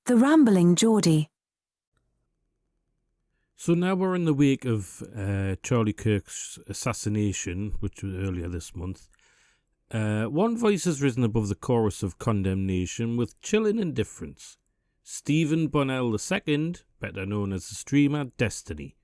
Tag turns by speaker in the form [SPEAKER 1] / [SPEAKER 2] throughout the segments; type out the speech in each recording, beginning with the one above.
[SPEAKER 1] The Rambling Geordie.
[SPEAKER 2] So now we're in the wake of Charlie Kirk's assassination, which was earlier this month. One voice has risen above the chorus of condemnation with chilling indifference. Stephen Bonnell II, better known as the streamer Destiny.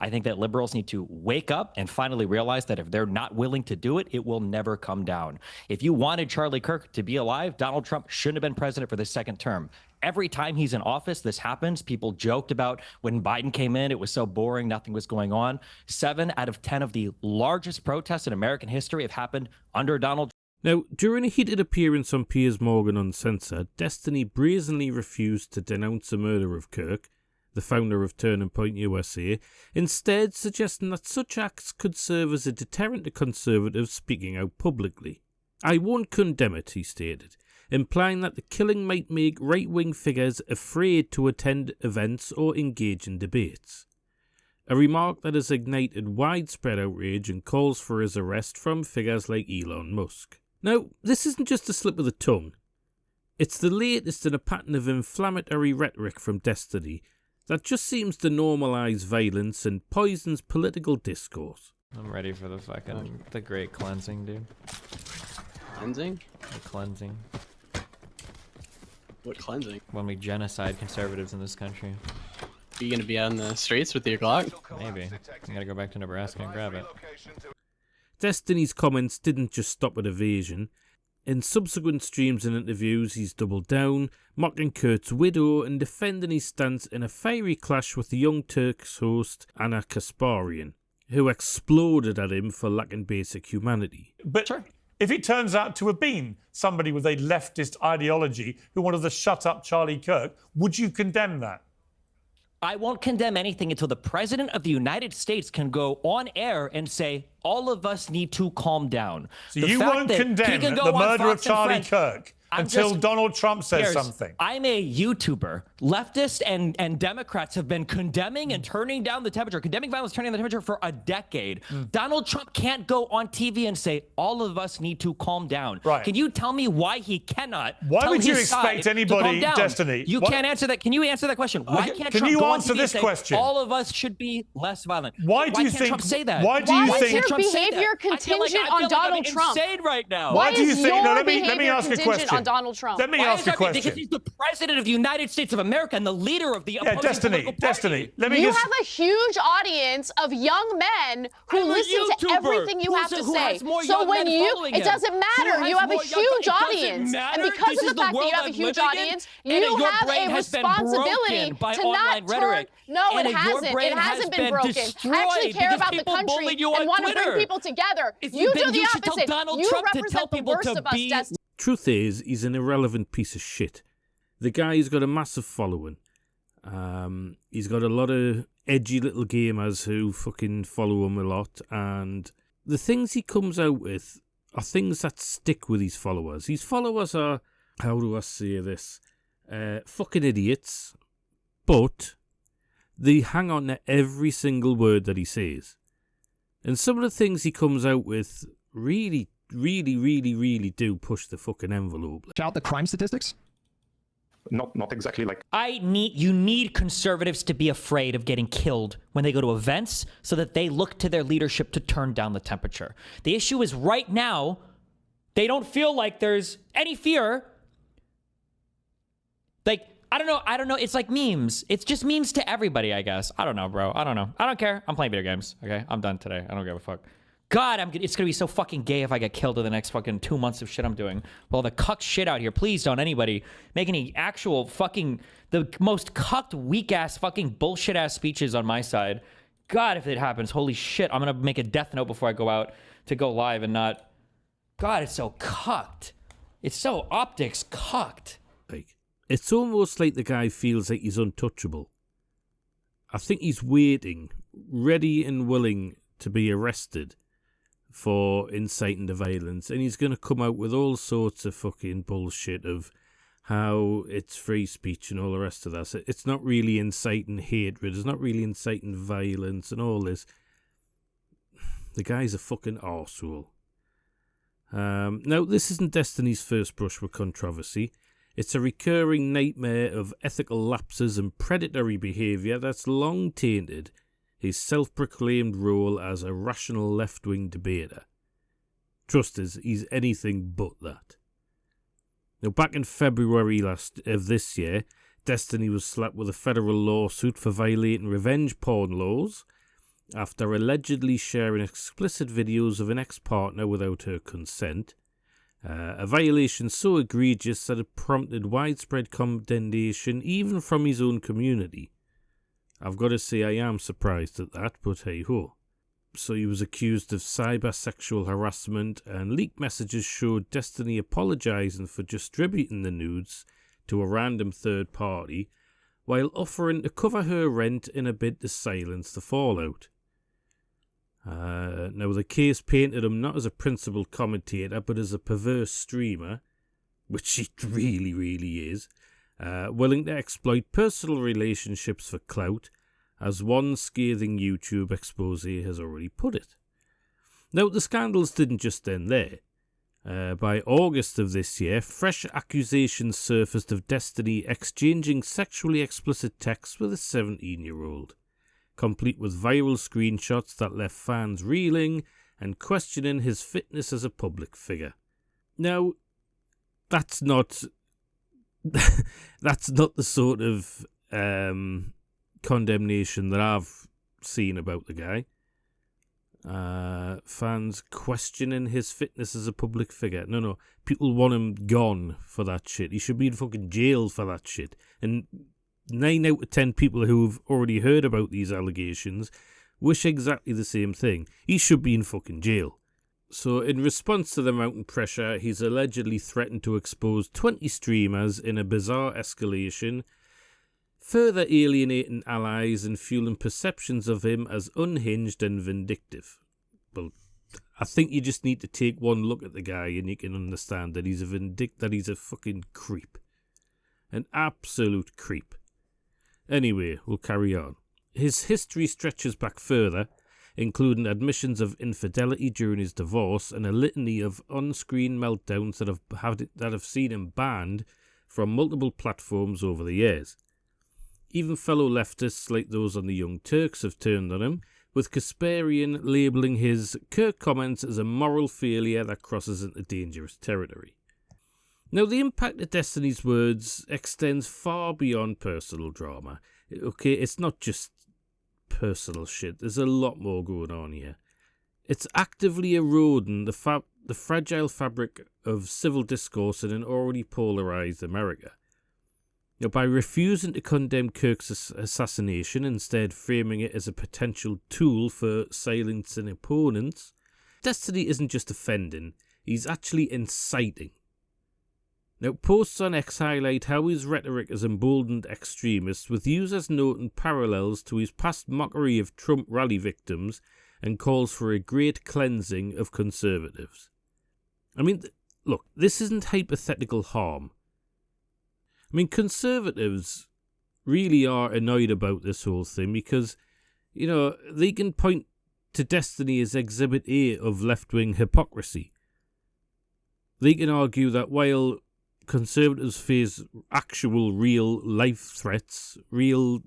[SPEAKER 3] I think that liberals need to wake up and finally realize that if they're not willing to do it, it will never come down. If you wanted Charlie Kirk to be alive, Donald Trump shouldn't have been president for the second term. Every time he's in office, this happens. People joked about when Biden came in, it was so boring, nothing was going on. 7 out of 10 of the largest protests in American history have happened under Donald Trump.
[SPEAKER 2] Now, during a heated appearance on Piers Morgan Uncensored, Destiny brazenly refused to denounce the murder of Kirk, the founder of Turning Point USA, instead suggesting that such acts could serve as a deterrent to conservatives speaking out publicly. "I won't condemn it," he stated, implying that the killing might make right-wing figures afraid to attend events or engage in debates. A remark that has ignited widespread outrage and calls for his arrest from figures like Elon Musk. Now, this isn't just a slip of the tongue. It's the latest in a pattern of inflammatory rhetoric from Destiny that just seems to normalise violence and poisons political discourse.
[SPEAKER 4] I'm ready for the great cleansing, dude.
[SPEAKER 5] Cleansing?
[SPEAKER 4] The cleansing.
[SPEAKER 5] What cleansing?
[SPEAKER 4] When we genocide conservatives in this country.
[SPEAKER 5] Are you gonna be out in the streets with your Glock?
[SPEAKER 4] Maybe. I gotta go back to Nebraska and grab it.
[SPEAKER 2] Destiny's comments didn't just stop at evasion. In subsequent streams and interviews, he's doubled down, mocking Kurt's widow and defending his stance in a fiery clash with the Young Turks host Anna Kasparian, who exploded at him for lacking basic humanity.
[SPEAKER 6] But if it turns out to have been somebody with a leftist ideology who wanted to shut up Charlie Kirk, would you condemn that?
[SPEAKER 3] I won't condemn anything until the president of the United States can go on air and say, all of us need to calm down.
[SPEAKER 6] So you won't condemn the murder of Charlie Kirk until Donald Trump says something.
[SPEAKER 3] I'm a YouTuber. Leftists and Democrats have been condemning and turning down the temperature, condemning violence, turning down the temperature for a decade. Donald Trump can't go on TV and say, all of us need to calm down.
[SPEAKER 6] Right.
[SPEAKER 3] Can you tell me why he cannot?
[SPEAKER 6] Why
[SPEAKER 3] tell
[SPEAKER 6] would you
[SPEAKER 3] his
[SPEAKER 6] expect
[SPEAKER 3] side
[SPEAKER 6] anybody,
[SPEAKER 3] to calm down?
[SPEAKER 6] Answer
[SPEAKER 3] You can't answer that. Can you answer that question? Why can't
[SPEAKER 6] Can
[SPEAKER 3] Trump
[SPEAKER 6] you
[SPEAKER 3] go
[SPEAKER 6] answer
[SPEAKER 3] on TV
[SPEAKER 6] this
[SPEAKER 3] and say,
[SPEAKER 6] question?
[SPEAKER 3] all of us should be less violent?
[SPEAKER 6] Why do you
[SPEAKER 3] can't
[SPEAKER 6] think
[SPEAKER 3] Trump say that?
[SPEAKER 6] Why do you
[SPEAKER 7] Why
[SPEAKER 6] think
[SPEAKER 7] is your behavior contingent on Donald Trump?
[SPEAKER 3] Insane right now.
[SPEAKER 6] Why do you
[SPEAKER 7] is
[SPEAKER 6] think?
[SPEAKER 7] your
[SPEAKER 6] No, let me
[SPEAKER 7] behavior
[SPEAKER 6] ask a
[SPEAKER 7] contingent
[SPEAKER 6] question.
[SPEAKER 7] on Donald Trump?
[SPEAKER 6] Let me
[SPEAKER 3] Why
[SPEAKER 6] ask
[SPEAKER 3] is
[SPEAKER 6] a
[SPEAKER 3] that?
[SPEAKER 6] question.
[SPEAKER 3] Because he's the president of the United States of America and the leader of the opposing political party.
[SPEAKER 6] Let me
[SPEAKER 7] You
[SPEAKER 6] just...
[SPEAKER 7] have a huge audience of young men who
[SPEAKER 3] I'm a
[SPEAKER 7] listen to
[SPEAKER 3] YouTuber
[SPEAKER 7] everything you have to
[SPEAKER 3] who
[SPEAKER 7] say.
[SPEAKER 3] has more
[SPEAKER 7] So
[SPEAKER 3] young
[SPEAKER 7] when
[SPEAKER 3] men
[SPEAKER 7] you,
[SPEAKER 3] following
[SPEAKER 7] it
[SPEAKER 3] him.
[SPEAKER 7] doesn't matter.
[SPEAKER 3] Who
[SPEAKER 7] You
[SPEAKER 3] has
[SPEAKER 7] have a
[SPEAKER 3] more young-
[SPEAKER 7] huge
[SPEAKER 3] it doesn't
[SPEAKER 7] audience,
[SPEAKER 3] matter.
[SPEAKER 7] and because
[SPEAKER 3] This
[SPEAKER 7] of
[SPEAKER 3] is
[SPEAKER 7] the fact that
[SPEAKER 3] world
[SPEAKER 7] you have a
[SPEAKER 3] I'm
[SPEAKER 7] huge
[SPEAKER 3] living in,
[SPEAKER 7] audience,
[SPEAKER 3] and
[SPEAKER 7] you
[SPEAKER 3] your
[SPEAKER 7] have
[SPEAKER 3] brain
[SPEAKER 7] a
[SPEAKER 3] has been
[SPEAKER 7] responsibility
[SPEAKER 3] broken by
[SPEAKER 7] to
[SPEAKER 3] online
[SPEAKER 7] not turn.
[SPEAKER 3] rhetoric.
[SPEAKER 7] No,
[SPEAKER 3] And
[SPEAKER 7] it
[SPEAKER 3] your
[SPEAKER 7] hasn't.
[SPEAKER 3] brain
[SPEAKER 7] It
[SPEAKER 3] has
[SPEAKER 7] hasn't been
[SPEAKER 3] been
[SPEAKER 7] broken. I
[SPEAKER 3] destroyed
[SPEAKER 7] actually care
[SPEAKER 3] because
[SPEAKER 7] about the
[SPEAKER 3] people
[SPEAKER 7] country
[SPEAKER 3] bullied you
[SPEAKER 7] and
[SPEAKER 3] on
[SPEAKER 7] want to bring
[SPEAKER 3] Twitter.
[SPEAKER 7] people together.
[SPEAKER 3] If
[SPEAKER 7] You do
[SPEAKER 3] then
[SPEAKER 7] the
[SPEAKER 3] you should tell
[SPEAKER 7] opposite.
[SPEAKER 3] Donald
[SPEAKER 7] You
[SPEAKER 3] Trump to tell
[SPEAKER 7] represent the
[SPEAKER 3] people
[SPEAKER 7] worst
[SPEAKER 3] to
[SPEAKER 7] of us,
[SPEAKER 3] be.
[SPEAKER 7] Destiny.
[SPEAKER 2] Truth is, he's an irrelevant piece of shit. The guy's got a massive following. He's got a lot of edgy little gamers who fucking follow him a lot, and the things he comes out with are things that stick with his followers. His followers are, how do I say this, fucking idiots, but they hang on to every single word that he says. And some of the things he comes out with really do push the fucking envelope.
[SPEAKER 8] Shout the crime statistics?
[SPEAKER 9] Not exactly like...
[SPEAKER 3] You need conservatives to be afraid of getting killed when they go to events so that they look to their leadership to turn down the temperature. The issue is right now, they don't feel like there's any fear. Like, I don't know. It's like memes. It's just memes to everybody, I guess. I don't know, bro. I don't know. I don't care. I'm playing video games, okay? I'm done today. I don't give a fuck. God, it's going to be so fucking gay if I get killed in the next fucking 2 months of shit I'm doing. Well, the cuck shit out here. Please don't anybody make any actual fucking, the most cucked, weak-ass, fucking bullshit-ass speeches on my side. God, if it happens, holy shit. I'm going to make a death note before I go out to go live and not... God, it's so cucked. It's so optics cucked.
[SPEAKER 2] Like, it's almost like the guy feels like he's untouchable. I think he's waiting, ready and willing to be arrested for inciting the violence, and he's going to come out with all sorts of fucking bullshit of how it's free speech and all the rest of that. It's not really inciting hatred, it's not really inciting violence and all this. The guy's a fucking arsehole. Now, this isn't Destiny's first brush with controversy. It's a recurring nightmare of ethical lapses and predatory behaviour that's long tainted his self-proclaimed role as a rational left-wing debater. Trust us, he's anything but that. Now, back in February of this year, Destiny was slapped with a federal lawsuit for violating revenge porn laws after allegedly sharing explicit videos of an ex-partner without her consent. A violation so egregious that it prompted widespread condemnation even from his own community. I've got to say I am surprised at that, but hey ho. So he was accused of cyber-sexual harassment, and leaked messages showed Destiny apologising for distributing the nudes to a random third party, while offering to cover her rent in a bid to silence the fallout. Now, the case painted him not as a principled commentator, but as a perverse streamer, which he really, really is, willing to exploit personal relationships for clout, as one scathing YouTube expose has already put it. Now, the scandals didn't just end there. By August of this year, fresh accusations surfaced of Destiny exchanging sexually explicit texts with a 17-year-old. Complete with viral screenshots that left fans reeling and questioning his fitness as a public figure. Now, that's not the sort of condemnation that I've seen about the guy. Fans questioning his fitness as a public figure. No, people want him gone for that shit. He should be in fucking jail for that shit. And 9 out of 10 people who've already heard about these allegations wish exactly the same thing. He should be in fucking jail. So in response to the mounting pressure, he's allegedly threatened to expose 20 streamers in a bizarre escalation, further alienating allies and fueling perceptions of him as unhinged and vindictive. Well, I think you just need to take one look at the guy and you can understand that he's a fucking creep. An absolute creep. Anyway, we'll carry on. His history stretches back further, including admissions of infidelity during his divorce and a litany of on-screen meltdowns that have seen him banned from multiple platforms over the years. Even fellow leftists like those on the Young Turks have turned on him, with Kasparian labelling his Kirk comments as a moral failure that crosses into dangerous territory. Now, the impact of Destiny's words extends far beyond personal drama. Okay, it's not just personal shit. There's a lot more going on here. It's actively eroding the fragile fabric of civil discourse in an already polarised America. Now, by refusing to condemn Kirk's assassination, instead framing it as a potential tool for silencing opponents, Destiny isn't just offending, he's actually inciting. Now, posts on X highlight how his rhetoric has emboldened extremists, with users noting parallels to his past mockery of Trump rally victims and calls for a great cleansing of conservatives. I mean, look, this isn't hypothetical harm. I mean, conservatives really are annoyed about this whole thing because, you know, they can point to Destiny as Exhibit A of left-wing hypocrisy. They can argue that while conservatives face actual real life threats, real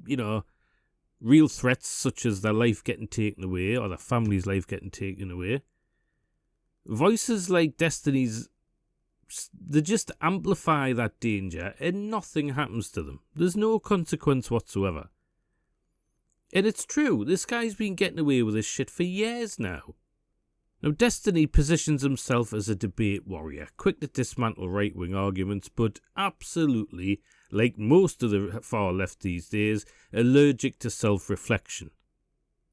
[SPEAKER 2] threats such as their life getting taken away or their family's life getting taken away, voices like Destiny's, they just amplify that danger and nothing happens to them. There's no consequence whatsoever. And it's true, this guy's been getting away with this shit for years now. Now, Destiny positions himself as a debate warrior, quick to dismantle right-wing arguments, but absolutely, like most of the far left these days, allergic to self-reflection.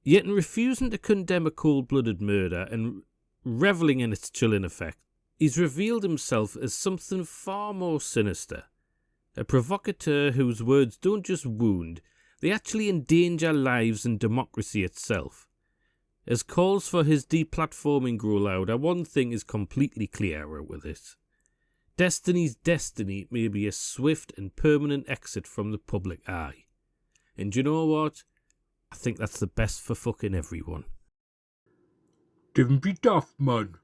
[SPEAKER 2] Yet in refusing to condemn a cold-blooded murder and revelling in its chilling effect, he's revealed himself as something far more sinister. A provocateur whose words don't just wound, they actually endanger lives and democracy itself. As calls for his deplatforming grow louder, one thing is completely clear out with this. Destiny's destiny may be a swift and permanent exit from the public eye. And you know what? I think that's the best for fucking everyone.
[SPEAKER 1] Don't be daft, man.